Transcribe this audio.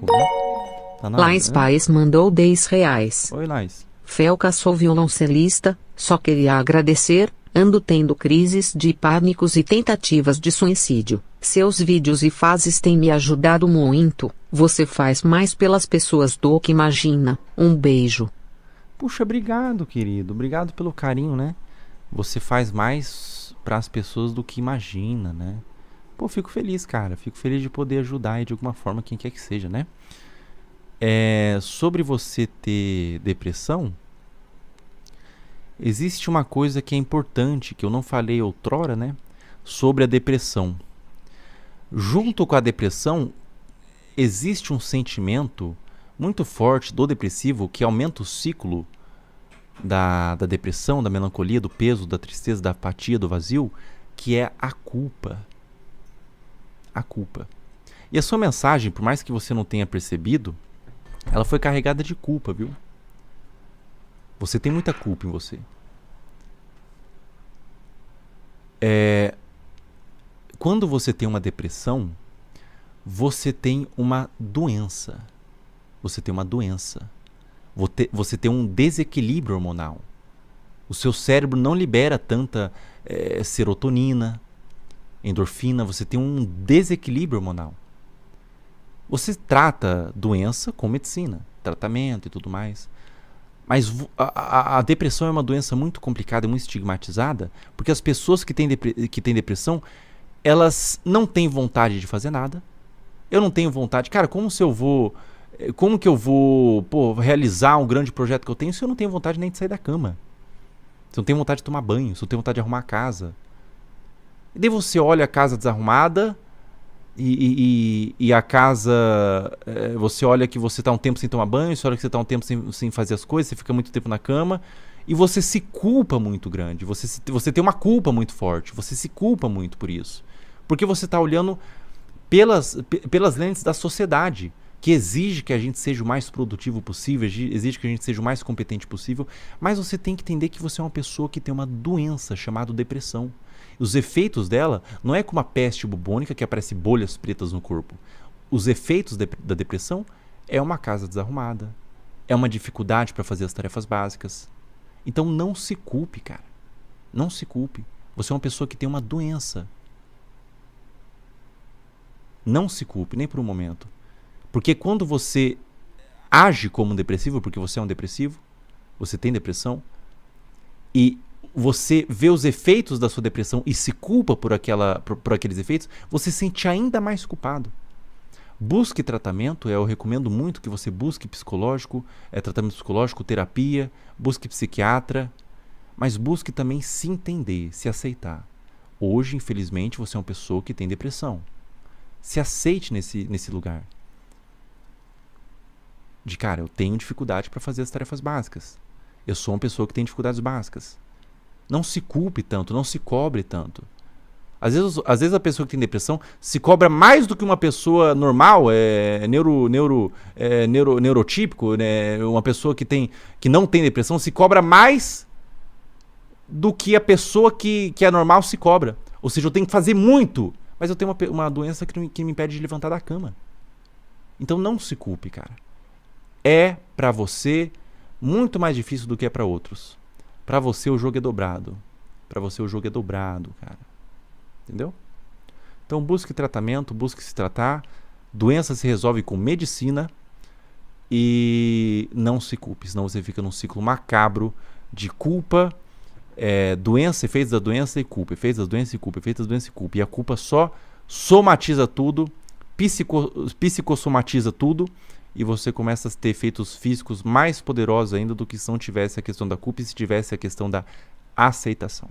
tempo, né? Tá na hora, Lais né? Paes mandou R$ 10. Oi, Lais. Felca, sou violoncelista, só queria agradecer. Ando tendo crises de pânicos e tentativas de suicídio. Seus vídeos e fases têm me ajudado muito. Você faz mais pelas pessoas do que imagina. Um beijo. Puxa, obrigado, querido. Obrigado pelo carinho, né? Você faz mais para as pessoas do que imagina, né? Pô, fico feliz, cara. Fico feliz de poder ajudar aí de alguma forma quem quer que seja, né? Sobre você ter depressão, existe uma coisa que é importante, que eu não falei outrora, né? Sobre a depressão. Junto com a depressão, existe um sentimento muito forte do depressivo que aumenta o ciclo da depressão, da melancolia, do peso, da tristeza, da apatia, do vazio, que é a culpa. A culpa. E a sua mensagem, por mais que você não tenha percebido, ela foi carregada de culpa, viu? Você tem muita culpa em você. Quando você tem uma depressão, você tem uma doença. Você tem uma doença. Você tem um desequilíbrio hormonal. O seu cérebro não libera tanta serotonina, endorfina. Você tem um desequilíbrio hormonal. Você trata doença com medicina, tratamento e tudo mais. Mas a depressão é uma doença muito complicada e muito estigmatizada, porque as pessoas que têm depressão, elas não têm vontade de fazer nada. Eu não tenho vontade. Cara, como que eu vou realizar um grande projeto que eu tenho se eu não tenho vontade nem de sair da cama? Se eu não tenho vontade de tomar banho, se eu não tenho vontade de arrumar a casa. E daí você olha a casa desarrumada e a casa, você olha que você está um tempo sem tomar banho, você olha que você está um tempo sem fazer as coisas, você fica muito tempo na cama e você se culpa muito grande, você tem uma culpa muito forte, você se culpa muito por isso, porque você está olhando pelas lentes da sociedade, que exige que a gente seja o mais produtivo possível, exige que a gente seja o mais competente possível, mas você tem que entender que você é uma pessoa que tem uma doença chamada depressão. Os efeitos dela não é como a peste bubônica, que aparece bolhas pretas no corpo. Os efeitos da depressão é uma casa desarrumada, é uma dificuldade para fazer as tarefas básicas. Então não se culpe, cara. Não se culpe. Você é uma pessoa que tem uma doença. Não se culpe, nem por um momento. Porque quando você age como um depressivo, porque você é um depressivo, você tem depressão, e você vê os efeitos da sua depressão e se culpa por aqueles efeitos, você se sente ainda mais culpado. Busque tratamento, eu recomendo muito que você busque tratamento psicológico, terapia, busque psiquiatra, mas busque também se entender, se aceitar. Hoje, infelizmente, você é uma pessoa que tem depressão. Se aceite nesse lugar. Cara, eu tenho dificuldade para fazer as tarefas básicas. Eu sou uma pessoa que tem dificuldades básicas. Não se culpe tanto, não se cobre tanto. Às vezes a pessoa que tem depressão se cobra mais do que uma pessoa normal, neurotípico, né? Uma pessoa que não tem depressão se cobra mais do que a pessoa que é normal se cobra. Ou seja, eu tenho que fazer muito, mas eu tenho uma doença que me impede de levantar da cama. Então não se culpe, cara. É pra você muito mais difícil do que é pra outros. Pra você o jogo é dobrado. Pra você o jogo é dobrado, cara. Entendeu? Então busque tratamento, busque se tratar. Doença se resolve com medicina. E não se culpe, senão você fica num ciclo macabro de culpa, doença, efeitos da doença e culpa, efeitos da doença e culpa, efeitos da doença e culpa. E a culpa só somatiza tudo, psicossomatiza tudo, e você começa a ter efeitos físicos mais poderosos ainda do que se não tivesse a questão da culpa e se tivesse a questão da aceitação.